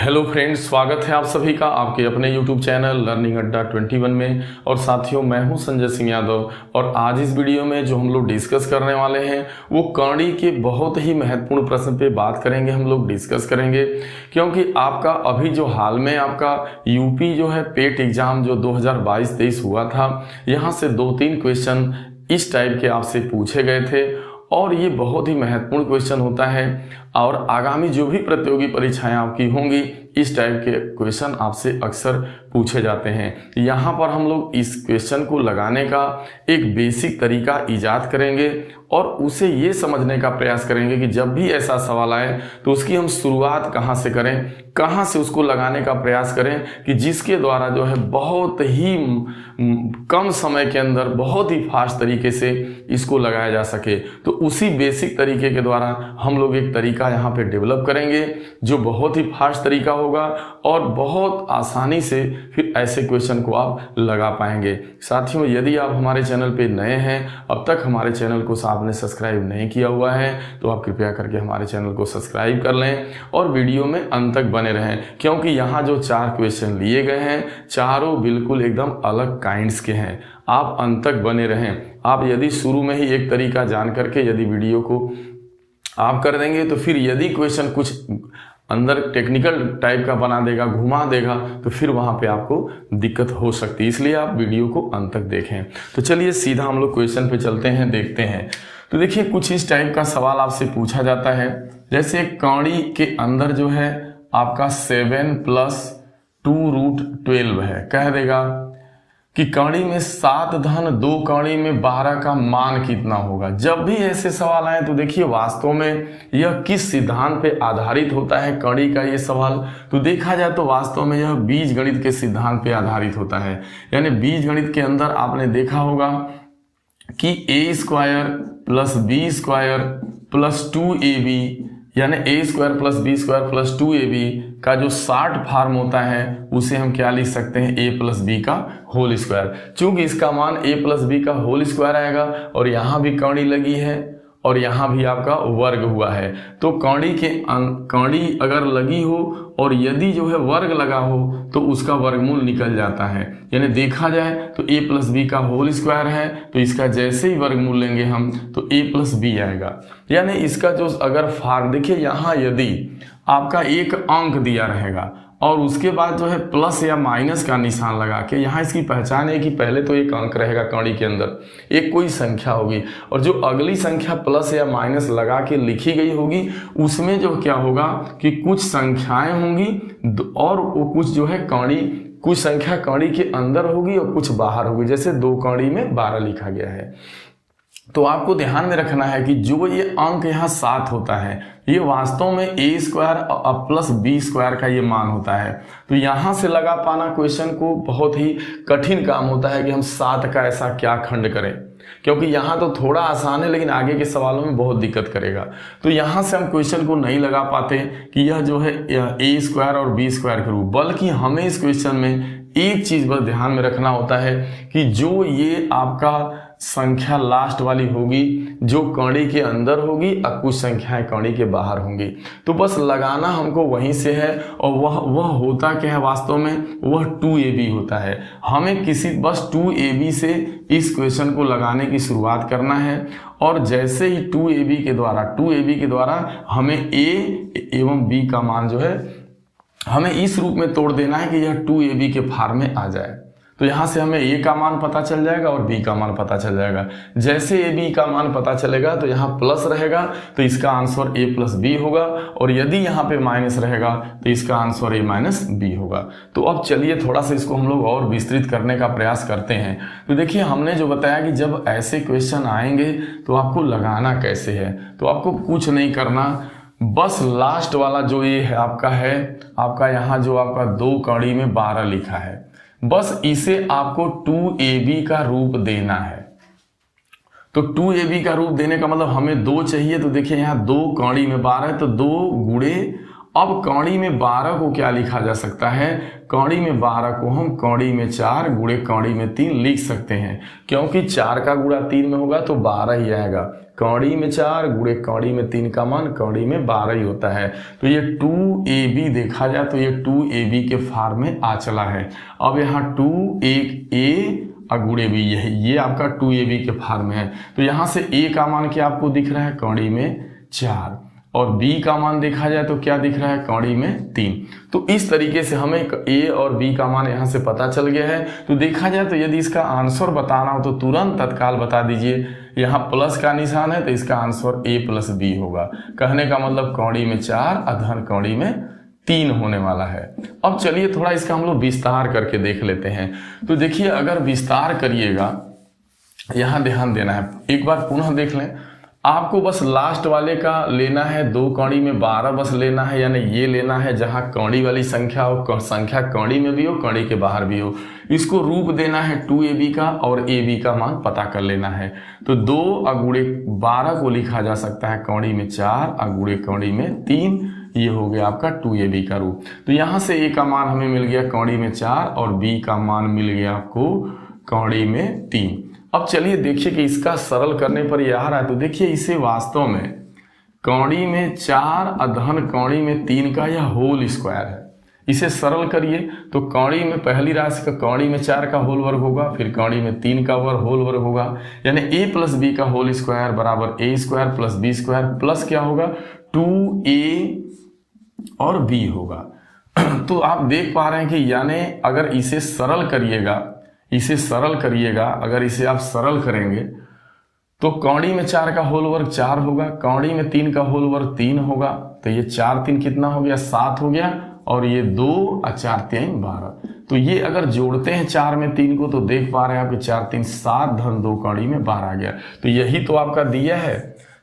Hello friends, स्वागत है आप सभी का आपके अपने यूट्यूब चैनल लर्निंग अड्डा 21 में। और साथियों, मैं हूं संजय सिंह यादव और आज इस वीडियो में जो हम लोग डिस्कस करने वाले हैं वो कड़ी के बहुत ही महत्वपूर्ण प्रश्न पे बात करेंगे, हम लोग डिस्कस करेंगे। क्योंकि आपका अभी जो हाल में आपका यूपी जो है पेट एग्जाम जो 2022-23 हुआ था, यहाँ से 2-3 क्वेश्चन इस टाइप के आपसे पूछे गए थे और ये बहुत ही महत्वपूर्ण क्वेश्चन होता है। और आगामी जो भी प्रतियोगी परीक्षाएं आपकी होंगी, इस टाइप के क्वेश्चन आपसे अक्सर पूछे जाते हैं। यहाँ पर हम लोग इस क्वेश्चन को लगाने का एक बेसिक तरीका इजाद करेंगे और उसे ये समझने का प्रयास करेंगे कि जब भी ऐसा सवाल आए तो उसकी हम शुरुआत कहाँ से करें, कहाँ से उसको लगाने का प्रयास करें कि जिसके द्वारा जो है बहुत ही कम समय के अंदर बहुत ही फास्ट तरीके से इसको लगाया जा सके। तो उसी बेसिक तरीके के द्वारा हम लोग एक तरीका यहाँ पे डेवलप करेंगे जो बहुत ही फास्ट तरीका होगा और बहुत आसानी से फिर ऐसे क्वेश्चन को आप लगा पाएंगे। साथियों, यदि आप हमारे चैनल पे नए हैं, अब तक हमारे चैनल को आपने सब्सक्राइब नहीं किया हुआ है, तो आप कृपया करके हमारे चैनल को सब्सक्राइब कर लें और वीडियो में अंत तक बने रहें। क्योंकि यहाँ जो 4 क्वेश्चन लिए गए हैं, चारों बिल्कुल एकदम अलग काइंड्स के हैं। आप अंत तक बने रहें। आप यदि शुरू में ही एक तरीका जान करके यदि वीडियो को आप कर देंगे तो फिर यदि क्वेश्चन कुछ अंदर टेक्निकल टाइप का बना देगा, घुमा देगा, तो फिर वहां पे आपको दिक्कत हो सकती है। इसलिए आप वीडियो को अंत तक देखें। तो चलिए सीधा हम लोग क्वेश्चन पे चलते हैं, देखते हैं। तो देखिए, कुछ इस टाइप का सवाल आपसे पूछा जाता है। जैसे कौड़ी के अंदर जो है आपका 7 + 2√12 है। कह देगा कि कौड़ी में 7 धन 2 कौड़ी में 12 का मान कितना होगा। जब भी ऐसे सवाल आए तो देखिए वास्तव में यह किस सिद्धांत पे आधारित होता है कौड़ी का ये सवाल। तो देखा जाए तो वास्तव में यह बीज गणित के सिद्धांत पे आधारित होता है। यानी बीज गणित के अंदर आपने देखा होगा कि a² + b² + 2ab यानी a² + b² + 2ab का जो शॉर्ट फॉर्म होता है उसे हम क्या लिख सकते हैं, a + b का होल स्क्वायर। चूंकि इसका मान a + b का होल स्क्वायर आएगा और यहाँ भी कौड़ी लगी है और यहाँ भी आपका वर्ग हुआ है, तो कौड़ी अगर लगी हो और यदि जो है वर्ग लगा हो तो उसका वर्गमूल निकल जाता है। यानी देखा जाए तो a + b का होल स्क्वायर है, तो इसका जैसे ही वर्गमूल लेंगे हम तो a + b आएगा। यानी इसका जो अगर फॉर्म देखिए, यहाँ यदि आपका एक अंक दिया रहेगा और उसके बाद जो है प्लस या माइनस का निशान लगा के, यहाँ इसकी पहचान है कि पहले तो एक अंक रहेगा कौड़ी के अंदर, एक कोई संख्या होगी और जो अगली संख्या प्लस या माइनस लगा के लिखी गई होगी उसमें जो क्या होगा कि कुछ संख्याएं होंगी और वो कुछ जो है कौड़ी, कुछ संख्या कौड़ी के अंदर होगी और कुछ बाहर होगी। जैसे 2 कौड़ी में 12 लिखा गया है। तो आपको ध्यान में रखना है कि जो ये अंक यहाँ 7 होता है, ये वास्तव में a² + b² का ये मान होता है। तो यहाँ से लगा पाना क्वेश्चन को बहुत ही कठिन काम होता है कि हम 7 का ऐसा क्या खंड करें, क्योंकि यहाँ तो थोड़ा आसान है लेकिन आगे के सवालों में बहुत दिक्कत करेगा। तो यहाँ से हम क्वेश्चन को नहीं लगा पाते कि यह जो है a² और b² के रूप, बल्कि हमें इस क्वेश्चन में एक चीज बस ध्यान में रखना होता है कि जो ये आपका संख्या लास्ट वाली होगी जो कौड़ी के अंदर होगी और कुछ संख्याएं कौड़ी के बाहर होंगी, तो बस लगाना हमको वहीं से है। और वह होता क्या है वास्तव में, वह 2ab होता है। हमें बस 2ab से इस क्वेश्चन को लगाने की शुरुआत करना है और जैसे ही 2ab के द्वारा हमें a एवं b का मान जो है हमें इस रूप में तोड़ देना है कि यह 2ab के फॉर्म में आ जाए। तो यहाँ से हमें a का मान पता चल जाएगा और b का मान पता चल जाएगा। जैसे ab का मान पता चलेगा तो यहाँ प्लस रहेगा तो इसका आंसर a + b होगा, और यदि यहाँ पे माइनस रहेगा तो इसका आंसर a - b होगा। तो अब चलिए थोड़ा सा इसको हम लोग और विस्तृत करने का प्रयास करते हैं। तो देखिए, हमने जो बताया कि जब ऐसे क्वेश्चन आएंगे तो आपको लगाना कैसे है, तो आपको कुछ नहीं करना, बस लास्ट वाला जो ये है आपका यहाँ जो आपका 2 कौड़ी में 12 लिखा है, बस इसे आपको 2ab का रूप देना है। तो 2ab का रूप देने का मतलब हमें 2 चाहिए। तो देखिए यहाँ 2 कौड़ी में 12 है तो 2 गुणे, अब कौड़ी में 12 को क्या लिखा जा सकता है, कौड़ी में 12 को हम कौड़ी में 4 गुणे कौड़ी में 3 लिख सकते हैं, क्योंकि 4 का गुणा 3 में होगा तो 12 ही आएगा। कौड़ी में 4 गुणे कौड़ी में 3 का मान कौड़ी में 12 ही होता है। तो ये 2ab देखा जाए तो ये 2ab के फॉर्म में आ चला है। अब यहाँ 2a गुणे b ये आपका 2ab के फॉर्म में है। तो यहाँ से a का मान क्या आपको दिख रहा है, कौड़ी में 4, और b का मान देखा जाए तो क्या दिख रहा है, कौड़ी में 3। तो इस तरीके से हमें a और b का मान यहाँ से पता चल गया है। तो देखा जाए तो यदि इसका आंसर बताना हो तो तुरंत तत्काल बता दीजिए। यहाँ प्लस का निशान है तो इसका आंसर a प्लस b होगा। कहने का मतलब कौड़ी में 4 अधन कौड़ी में 3 होने वाला है। अब चलिए थोड़ा इसका हम लोग विस्तार करके देख लेते हैं। तो देखिए अगर विस्तार करिएगा, यहाँ ध्यान देना है, एक बार पुनः देख लें। आपको बस लास्ट वाले का लेना है, 2 कौड़ी में 12 बस लेना है, यानी ये लेना है जहाँ कौड़ी वाली संख्या हो, संख्या कौड़ी में भी हो कौड़ी के बाहर भी हो। इसको रूप देना है 2ab का और ab का मान पता कर लेना है। तो 2 गुणे 12 को लिखा जा सकता है कौड़ी में 4 गुणे कौड़ी में 3, ये हो गया आपका 2ab का रूप। तो यहाँ से a का मान हमें मिल गया कौड़ी में 4 और b का मान मिल गया आपको कौड़ी में 3। अब चलिए देखिए कि इसका सरल करने पर यह आ रहा है। तो देखिए इसे वास्तव में कौड़ी में 4 अधन कौड़ी में 3 का यह होल स्क्वायर है। इसे सरल करिए तो कौड़ी में पहली राशि का कौड़ी में 4 का होल वर्ग होगा, फिर कौड़ी में 3 का होल वर्ग होगा, यानी a प्लस b का होल स्क्वायर बराबर a square plus b square plus क्या होगा 2a और b होगा। तो आप देख पा रहे हैं कि यानी अगर इसे सरल करिएगा, अगर इसे आप सरल करेंगे तो कौड़ी में 4 का होल वर्ग 4 होगा, कौड़ी में 3 का होल वर्ग 3 होगा। तो ये 4 3 कितना हो गया, 7 हो गया, और ये 2 और 4 3 12। तो ये अगर जोड़ते हैं 4 में 3 को तो देख पा रहे हैं आप 4 3 7 धन 2 कौड़ी में 12 आ गया। तो यही तो आपका दिया है।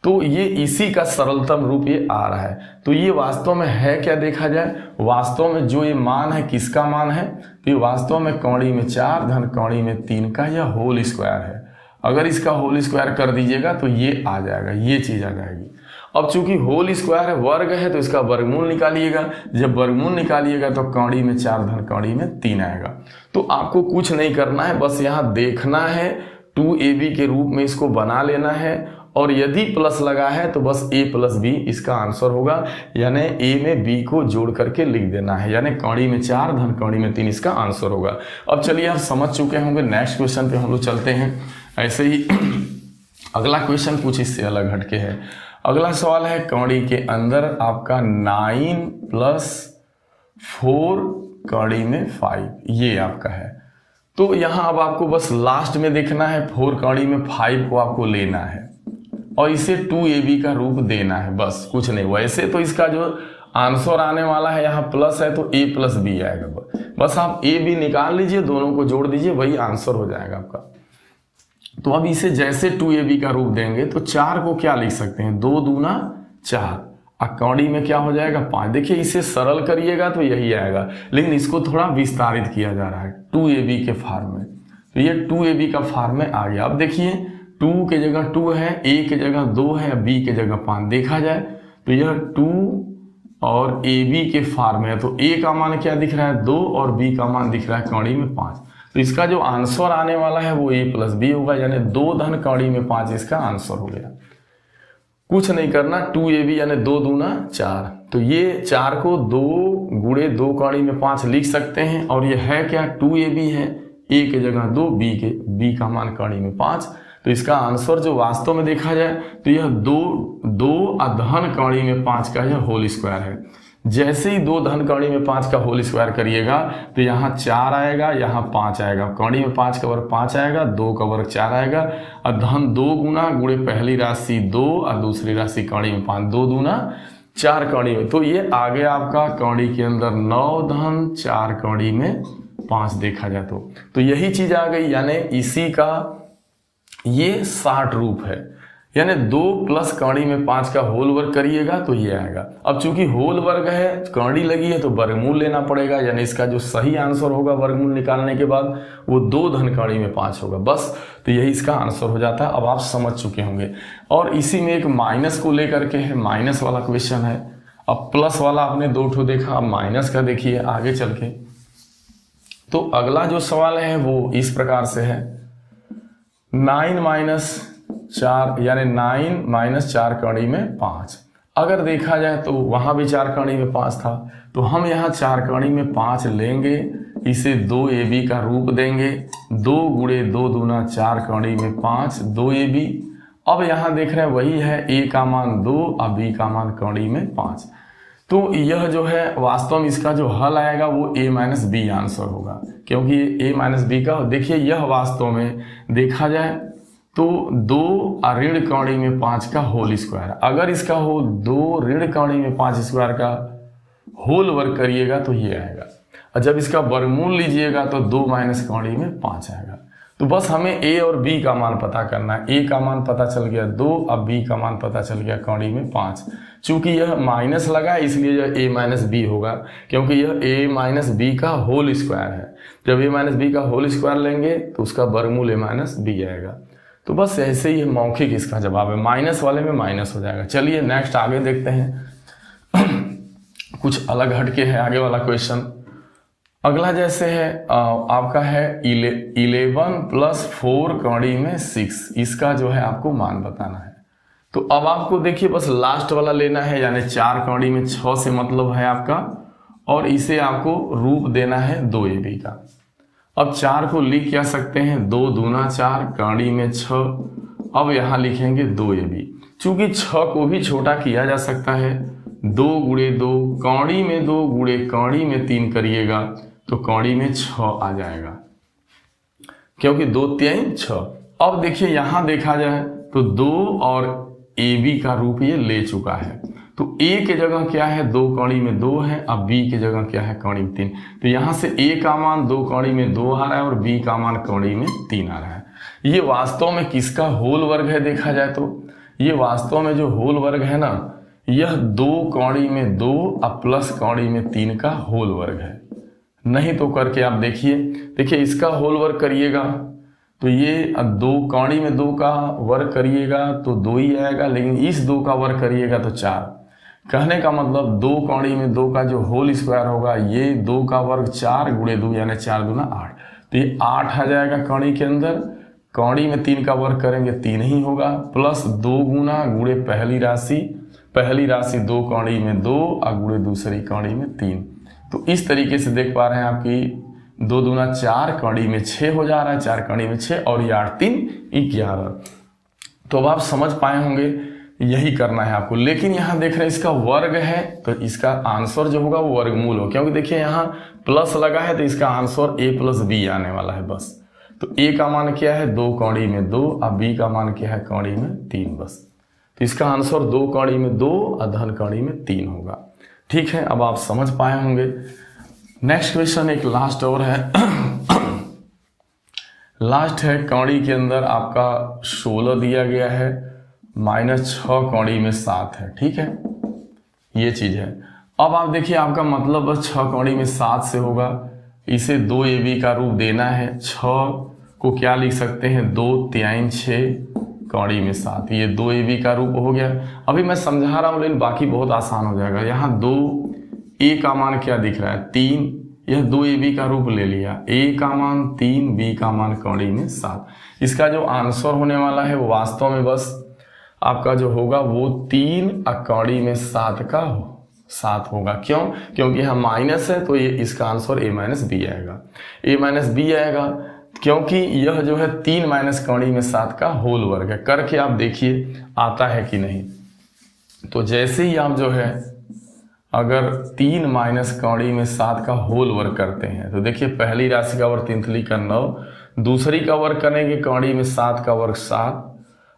तो ये इसी का सरलतम रूप ये आ रहा है। तो ये वास्तव में है क्या, देखा जाए वास्तव में जो ये मान है किसका मान है, तो ये वास्तव में कौड़ी में 4 धन कौड़ी में 3 का यह होल स्क्वायर है। अगर इसका होल स्क्वायर कर दीजिएगा तो ये आ जाएगा, ये चीज आ जाएगी। अब चूंकि होल स्क्वायर है, वर्ग है, तो इसका वर्गमूल निकालिएगा। जब वर्गमूल निकालिएगा तो कौड़ी में 4 धन कौड़ी में 3 आएगा। तो आपको कुछ नहीं करना है, बस यहाँ देखना है 2ab के रूप में इसको बना लेना है, और यदि प्लस लगा है तो बस a प्लस b इसका आंसर होगा, यानी a में b को जोड़ करके लिख देना है, यानी कौड़ी में 4 धन कौड़ी में 3 इसका आंसर होगा। अब चलिए आप समझ चुके होंगे, नेक्स्ट क्वेश्चन पे हम लोग चलते हैं। ऐसे ही अगला क्वेश्चन कुछ इससे अलग हटके है। अगला सवाल है कौड़ी के अंदर आपका 9 प्लस 4 कौड़ी में 5, ये आपका है। तो यहाँ अब आपको बस लास्ट में देखना है, 4 कौड़ी में 5 को आपको लेना है और इसे 2ab का रूप देना है, बस कुछ नहीं। वैसे तो इसका जो आंसर आने वाला है यहाँ प्लस है तो a प्लस b आएगा, बस आप a b निकाल लीजिए, दोनों को जोड़ दीजिए, वही आंसर हो जाएगा आपका। तो अब इसे जैसे 2ab का रूप देंगे तो 4 को क्या लिख सकते हैं, 2 दूना 4, कौड़ी में क्या हो जाएगा 5। देखिए इसे सरल करिएगा तो यही आएगा, लेकिन इसको थोड़ा विस्तारित किया जा रहा है 2ab के फॉर्म में। तो ये 2ab का फॉर्म में आ गया। अब देखिए 2 के जगह 2 है, a के जगह 2 है, b के जगह 5। देखा जाए तो यह 2 और ab के फॉर्म में है। तो a का मान क्या दिख रहा है 2 और b का मान दिख रहा है कौड़ी में 5। तो इसका जो आंसर आने वाला है वो a प्लस b होगा, यानी 2 धन कौड़ी में 5 इसका आंसर हो गया। कुछ नहीं करना, 2ab यानी 2 दूना 4। तो ये 4 को 2 गुणे 2 कौड़ी में 5 लिख सकते हैं, और ये है क्या 2ab है, a के जगह 2, b का मान कौड़ी में 5। तो इसका आंसर जो वास्तव में देखा जाए तो यह 2 धन कौड़ी में 5 का यह होल स्क्वायर है। जैसे ही 2 धन कौड़ी में 5 का होल स्क्वायर करिएगा तो यहाँ 4 आएगा, यहाँ 5 आएगा, कौड़ी में 5 का वर्ग 5 आएगा, 2 का वर्ग 4 आएगा, और धन 2 गुना गुणे पहली राशि 2 और दूसरी राशि कौड़ी में 5, 2 दूना 4 कौड़ी में। तो ये आ गया आपका कौड़ी के अंदर 9 धन 4 कौड़ी में 5 देखा जाए तो यही चीज आ गई, यानी इसी का ये 60 रूप है। यानी 2 प्लस कौड़ी में 5 का होल वर्ग करिएगा तो ये आएगा। अब चूंकि होल वर्ग है, कौड़ी लगी है, तो वर्गमूल लेना पड़ेगा, यानी इसका जो सही आंसर होगा वर्गमूल निकालने के बाद वो 2 धन कौड़ी में 5 होगा, बस। तो यही इसका आंसर हो जाता है। अब आप समझ चुके होंगे। और इसी में एक माइनस को लेकर के है, माइनस वाला क्वेश्चन है। अब प्लस वाला आपने 2 ठो देखा, अब माइनस का देखिए आगे चल के। तो अगला जो सवाल है वो इस प्रकार से है, 9 माइनस 4 यानी 9 माइनस 4 कड़ी में 5। अगर देखा जाए तो वहां भी 4 कड़ी में 5 था, तो हम यहाँ 4 कड़ी में 5 लेंगे, इसे 2ab का रूप देंगे। 2 गुणे 2 दूना 4 कड़ी में 5, 2ab। अब यहाँ देख रहे हैं वही है, a का मान 2 और b का मान कड़ी में 5। तो यह जो है वास्तव में इसका जो हल आएगा वो a माइनस बी आंसर होगा, क्योंकि a माइनस बी का देखिए यह वास्तव में देखा जाए तो 2 ऋण कड़ी में 5 का होल स्क्वायर। अगर इसका हो 2 ऋण कड़ी में 5 स्क्वायर का होल वर्ग करिएगा तो ये आएगा, और जब इसका वर्गमूल लीजिएगा तो 2 माइनस कड़ी में 5 आएगा। तो बस हमें a और b का मान पता करना है। a का मान पता चल गया 2, अब b का मान पता चल गया कड़ी में 5। चूंकि यह माइनस लगा है इसलिए यह a माइनस बी होगा, क्योंकि यह a माइनस बी का होल स्क्वायर है। जब a माइनस बी का होल स्क्वायर लेंगे तो उसका वर्गमूल a माइनस बी आएगा। तो बस ऐसे ही मौखिक इसका जवाब है, माइनस वाले में माइनस हो जाएगा। चलिए नेक्स्ट आगे देखते हैं। कुछ अलग हटके है आगे वाला क्वेश्चन। अगला जैसे है आपका है 11 प्लस 4 कड़ी में 6, इसका जो है आपको मान बताना है। तो अब आपको देखिए बस लास्ट वाला लेना है, यानी 4 कड़ी में 6 से मतलब है आपका, और इसे आपको रूप देना है 2ab का। अब 4 को लिख क्या सकते हैं, 2 दूना 4 कड़ी में 6। अब यहाँ लिखेंगे 2ab। चूंकि 6 को भी छोटा किया जा सकता है, 2 गुणे 2 कौड़ी में 2 गुणे कौड़ी में 3 करिएगा तो कौड़ी में 6 आ जाएगा, क्योंकि 2 3 6। अब देखिए यहां देखा जाए तो 2 और ab का रूप ये ले चुका है, तो a के जगह क्या है 2 कौड़ी में 2 है, अब b के जगह क्या है कौड़ी में 3। तो यहां से a का मान 2 कौड़ी में 2 आ रहा है और b का मान कौड़ी में 3 आ रहा है। ये वास्तव में किसका होल वर्ग है देखा जाए तो ये वास्तव में जो होल वर्ग है ना, यह 2 कौड़ी में 2 और प्लस कौड़ी में 3 का होल वर्ग है। नहीं तो करके आप देखिए इसका होल वर्ग करिएगा तो ये 2 कौड़ी में 2 का वर्ग करिएगा तो 2 ही आएगा, लेकिन इस 2 का वर्ग करिएगा तो 4। कहने का मतलब 2 कौड़ी में 2 का जो होल स्क्वायर होगा ये 2 का वर्ग 4 गुणे 2 यानी 4 दूना 8, तो ये 8 आ जाएगा कौड़ी के अंदर। कौड़ी में 3 का वर्ग करेंगे 3 ही होगा, प्लस 2 गुना गुणे पहली राशि 2 कौड़ी में 2 और गुणे दूसरी कौड़ी में 3। तो इस तरीके से देख पा रहे हैं आपकी 2 दूना 4 कौड़ी में 6 हो जा रहा है, 4 कौड़ी में 6 और ये 8 3 11। तो अब आप समझ पाए होंगे यही करना है आपको। लेकिन यहाँ देख रहे हैं इसका वर्ग है तो इसका आंसर जो होगा वो वर्गमूल हो, क्योंकि देखिए यहाँ प्लस लगा है तो इसका आंसर a प्लस बी आने वाला है बस। तो a का मान क्या है 2 कौड़ी में 2 और b का मान क्या है कौड़ी में 3 बस। तो इसका आंसर 2 कौड़ी में 2 और धन कौड़ी में 3 होगा। ठीक है, अब आप समझ पाए होंगे। नेक्स्ट क्वेश्चन एक लास्ट और है। लास्ट है कौड़ी के अंदर आपका 16 दिया गया है, -6 कौड़ी में 7 है। ठीक है, ये चीज है। अब आप देखिए आपका मतलब 6 कौड़ी में 7 से होगा, इसे 2ab का रूप देना है। 6 को क्या लिख सकते हैं 2 3 6 कौड़ी में 7, ये 2ab का रूप हो गया। अभी मैं समझा रहा हूँ लेकिन बाकी बहुत आसान हो जाएगा। यहाँ 2 a का मान क्या दिख रहा है 3, यह 2ab का रूप ले लिया, a का मान 3 b का मान कौड़ी में 7। इसका जो आंसर होने वाला है वो वास्तव में बस आपका जो होगा वो 3 और कौड़ी में 7 का 7 होगा। क्यों? क्योंकि यहाँ माइनस है तो ये इसका आंसर a माइनस बी आएगा, a माइनस बी आएगा, क्योंकि यह जो है 3 माइनस कौड़ी में 7 का होल वर्ग है। करके आप देखिए आता है कि नहीं। तो जैसे ही आप जो है अगर 3 माइनस कौड़ी में 7 का होल वर्ग करते हैं तो देखिए पहली राशि का वर्ग 3 का 9, दूसरी का वर्ग करेंगे कौड़ी में 7 का वर्ग 7,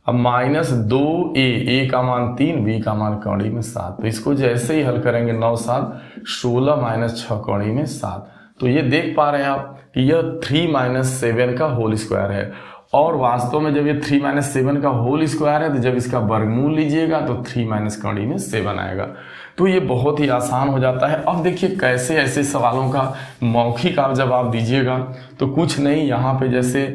अब माइनस 2a का मान 3 b का मान कौड़ी में 7। तो इसको जैसे ही हल करेंगे 9 7 16 माइनस 6 कौड़ी में 7। तो ये देख पा रहे हैं आप कि यह 3 माइनस 7 का होल स्क्वायर है, और वास्तव में जब ये 3 माइनस 7 का होल स्क्वायर है तो जब इसका वर्गमूल लीजिएगा तो 3 माइनस कौड़ी में 7 आएगा। तो ये बहुत ही आसान हो जाता है। अब देखिए कैसे ऐसे सवालों का मौखिक आप जवाब दीजिएगा तो कुछ नहीं, यहाँ पे जैसे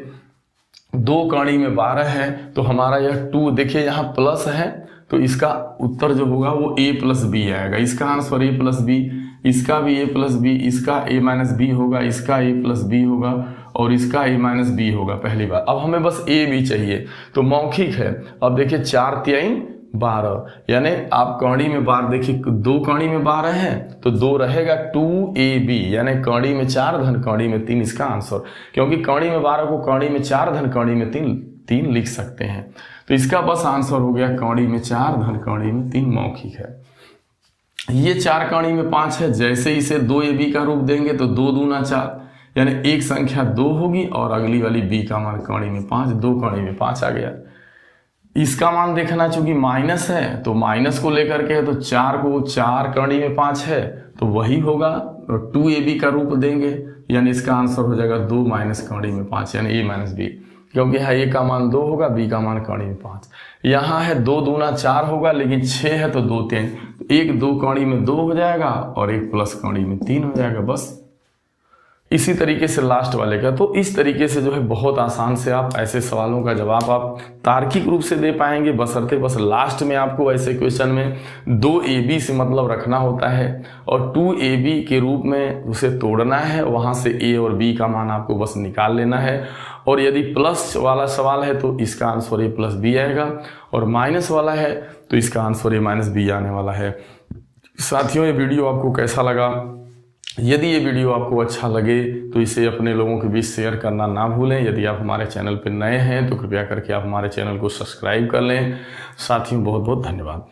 2 कौड़ी में 12 है तो हमारा यह 2 देखिए यहाँ प्लस है तो इसका उत्तर जो होगा वो a प्लस बी आएगा। इसका आंसर a प्लस बी, इसका भी a प्लस बी, इसका a माइनस बी होगा, इसका a प्लस बी होगा और इसका a माइनस बी होगा पहली बार। अब हमें बस a b चाहिए, तो मौखिक है। अब देखिए 4 3 12, यानी आप कौड़ी में बार देखिए, 2 कौड़ी में 12 है तो 2 रहेगा 2ab, यानी कौड़ी में 4 धन कौड़ी में 3 इसका आंसर, क्योंकि कौड़ी में 12 को कौड़ी में 4 धन कौड़ी में 3 लिख सकते हैं। तो इसका बस आंसर हो गया कौड़ी में 4 धन कौड़ी में 3 मौखिक है। ये 4 कौड़ी में 5 है, जैसे इसे 2ab का रूप देंगे तो 2 दूना 4, यानी एक संख्या 2 होगी और अगली वाली b का मान कौड़ी में 5, 2 कौड़ी में 5 आ गया। इसका मान देखना, चूंकि माइनस है तो माइनस को लेकर के है, तो 4 को 4 कौड़ी में 5 है तो वही होगा, 2ab का रूप देंगे, यानी इसका आंसर हो जाएगा 2 माइनस कौड़ी में 5, यानी a माइनस बी, क्योंकि यहाँ a का मान 2 होगा, b का मान कौड़ी में 5। यहाँ है 2 दूना 4 होगा, लेकिन 6 है तो 2 3, 1 2 कौड़ी में 2 हो जाएगा और 1 प्लस कौड़ी में 3 हो जाएगा। बस इसी तरीके से लास्ट वाले का। तो इस तरीके से जो है बहुत आसान से आप ऐसे सवालों का जवाब आप तार्किक रूप से दे पाएंगे, बशर्ते बस लास्ट में आपको ऐसे क्वेश्चन में 2ab से मतलब रखना होता है और 2ab के रूप में उसे तोड़ना है, वहां से a और b का मान आपको बस निकाल लेना है। और यदि प्लस वाला सवाल है तो इसका आंसर a प्लस बी आएगा, और माइनस वाला है तो इसका आंसर a माइनस बी आने वाला है। साथियों, ये वीडियो आपको कैसा लगा? यदि ये वीडियो आपको अच्छा लगे तो इसे अपने लोगों के बीच शेयर करना ना भूलें। यदि आप हमारे चैनल पर नए हैं तो कृपया करके आप हमारे चैनल को सब्सक्राइब कर लें। साथियों, बहुत बहुत धन्यवाद।